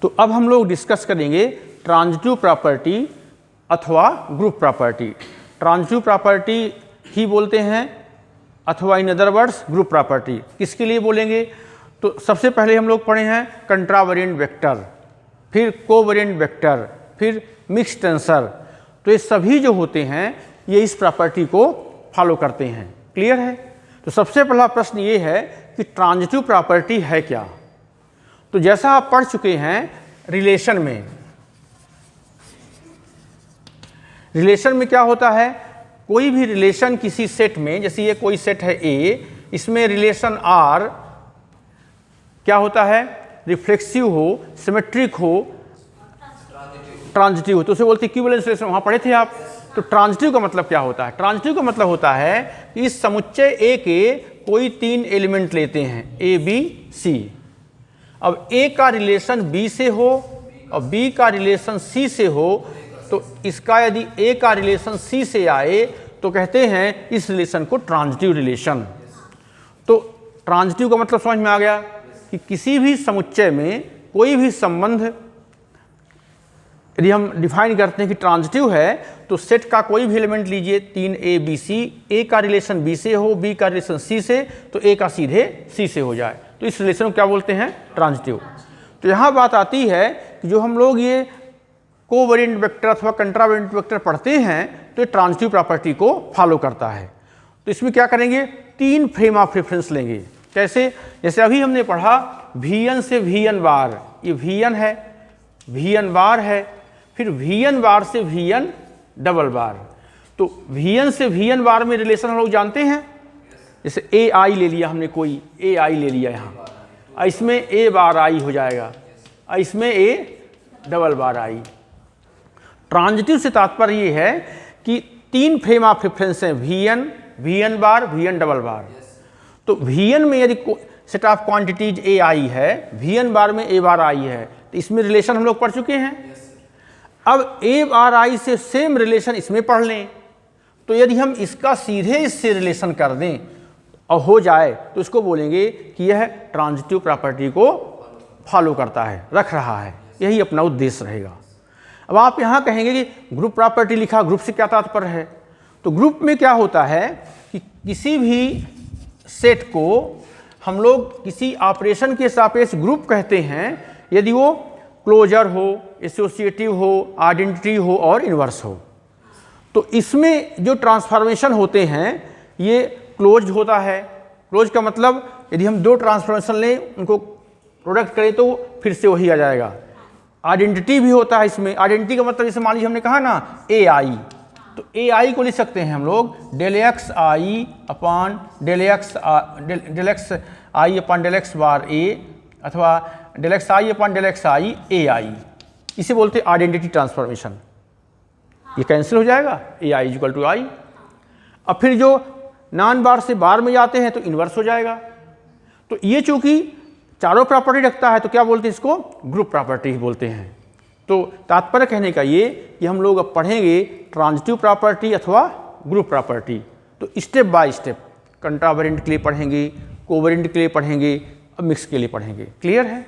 तो अब हम लोग डिस्कस करेंगे ट्रांजिटिव प्रॉपर्टी अथवा ग्रुप प्रॉपर्टी। ट्रांजिटिव प्रॉपर्टी ही बोलते हैं अथवा in other words group property. किसके लिए बोलेंगे? तो सबसे पहले हम लोग पढ़े हैं कंट्रावेरिएंट वेक्टर, फिर कोवेरिएंट वेक्टर, फिर मिक्स टेंसर। तो ये सभी जो होते हैं ये इस प्रॉपर्टी को फॉलो करते हैं। क्लियर है? तो सबसे पहला प्रश्न ये है कि ट्रांजिटिव प्रॉपर्टी है क्या। तो जैसा आप पढ़ चुके हैं रिलेशन में, रिलेशन में क्या होता है, कोई भी रिलेशन किसी सेट में, जैसे ये कोई सेट है ए, इसमें रिलेशन आर क्या होता है, रिफ्लेक्सिव हो, सिमेट्रिक हो, ट्रांजिटिव हो, तो उसे बोलते हैं इक्विवेलेंस रिलेशन। वहां पढ़े थे आप। तो ट्रांजिटिव का मतलब क्या होता है? ट्रांजिटिव का मतलब होता है कि इस समुच्चय ए के कोई 3 एलिमेंट लेते हैं, ए बी सी। अब ए का रिलेशन बी से हो और बी का रिलेशन सी से हो, तो इसका यदि ए का रिलेशन सी से आए तो कहते हैं इस रिलेशन को ट्रांजिटिव रिलेशन। तो ट्रांजिटिव का मतलब समझ में आ गया कि किसी भी समुच्चय में कोई भी संबंध यदि हम डिफाइन करते हैं कि ट्रांजिटिव है, तो सेट का कोई भी एलिमेंट लीजिए 3 ए बी सी, ए का रिलेशन बी से हो, बी का रिलेशन सी से, तो ए का सीधे सी से हो जाए, तो इस रिलेशन को क्या बोलते हैं? ट्रांजिटिव। तो यहाँ बात आती है कि जो हम लोग ये कोवेरिएंट वेक्टर अथवा कंट्रावेरिएंट वेक्टर पढ़ते हैं तो ये ट्रांजिटिव प्रॉपर्टी को फॉलो करता है। तो इसमें क्या करेंगे, 3 फ्रेम ऑफ रेफरेंस लेंगे। कैसे? जैसे अभी हमने पढ़ा Vn से Vn बार, ये Vn है, Vn बार है, फिर Vn बार से Vn डबल बार। तो Vn से Vn बार में रिलेशन हम लोग जानते हैं। जैसे ए आई ले लिया हमने, कोई ए आई ले लिया यहाँ, इसमें ए बार आई हो जाएगा, इसमें A double bar I. Transitive से तात्पर्य ये है कि 3 फ्रेम ऑफ रेफरेंस हैं, Vn, Vn बार, Vn डबल बार। तो Vn में यदि सेट ऑफ क्वांटिटीज ए आई है, Vn बार में ए बार आई है, तो इसमें रिलेशन हम लोग पढ़ चुके हैं। अब ए बार आई से सेम रिलेशन इसमें पढ़ लें, तो यदि हम इसका सीधे इससे रिलेशन कर दें और हो जाए तो इसको बोलेंगे कि यह ट्रांजिटिव प्रॉपर्टी को फॉलो करता है, रख रहा है। यही अपना उद्देश्य रहेगा। अब आप यहाँ कहेंगे कि ग्रुप प्रॉपर्टी लिखा, ग्रुप से क्या तात्पर्य है? तो ग्रुप में क्या होता है कि किसी भी सेट को हम लोग किसी ऑपरेशन के सापेक्ष ग्रुप कहते हैं यदि वो क्लोजर हो, एसोसिएटिव हो, आइडेंटिटी हो और इन्वर्स हो। तो इसमें जो ट्रांसफॉर्मेशन होते हैं ये क्लोज होता है। क्लोज का मतलब यदि हम 2 ट्रांसफॉर्मेशन लें, उनको प्रोडक्ट करें तो फिर से वही आ जाएगा। आइडेंटिटी भी होता है इसमें। आइडेंटिटी का मतलब जैसे मान लीजिए हमने कहा ना ए आई, तो ए आई को लिख सकते हैं हम लोग डेल एक्स आई अपॉन डेल एक्स आई अपॉन डेल एक्स बार ए, अथवा डेल एक्स आई अपॉन डेल एक्स आई ए आई। इसे बोलते हैं आइडेंटिटी ट्रांसफॉर्मेशन। ये कैंसिल हो जाएगा, ए आई इक्वल टू आई। अब फिर जो नॉन बार से बार में जाते हैं तो इन्वर्स हो जाएगा। तो ये चूंकि चारों प्रॉपर्टी रखता है तो क्या बोलते हैं इसको? ग्रुप प्रॉपर्टी ही बोलते हैं। तो तात्पर्य कहने का ये कि हम लोग अब पढ़ेंगे ट्रांजिटिव प्रॉपर्टी अथवा ग्रुप प्रॉपर्टी। तो स्टेप बाय स्टेप कंट्रावेरिएंट के लिए पढ़ेंगे, कोवेरिएंट के लिए पढ़ेंगे, अब मिक्स के लिए पढ़ेंगे। क्लियर है?